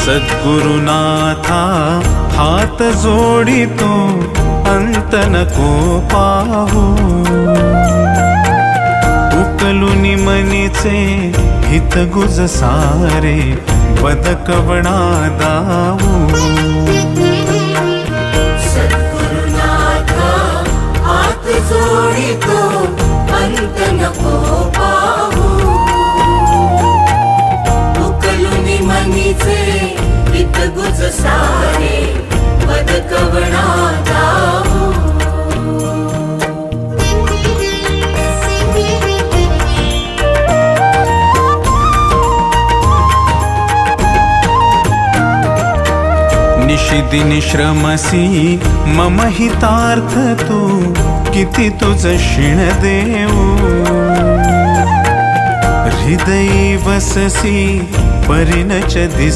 सद्गुरुनाथा हात जोडितो अंत नको पाहू उकलुनी मनीचे हित गुज सारे बदकवणा दाऊ सद्गुरुनाथा हात जोडितो अंत नको पाहू उकलुनी मनीचे हित गुज सारे बदकवणा दाऊ निशिदिनी श्रमसी मम हितार्थ तू किती तुझ शिण देऊ हृदयी वससी परिणच दिस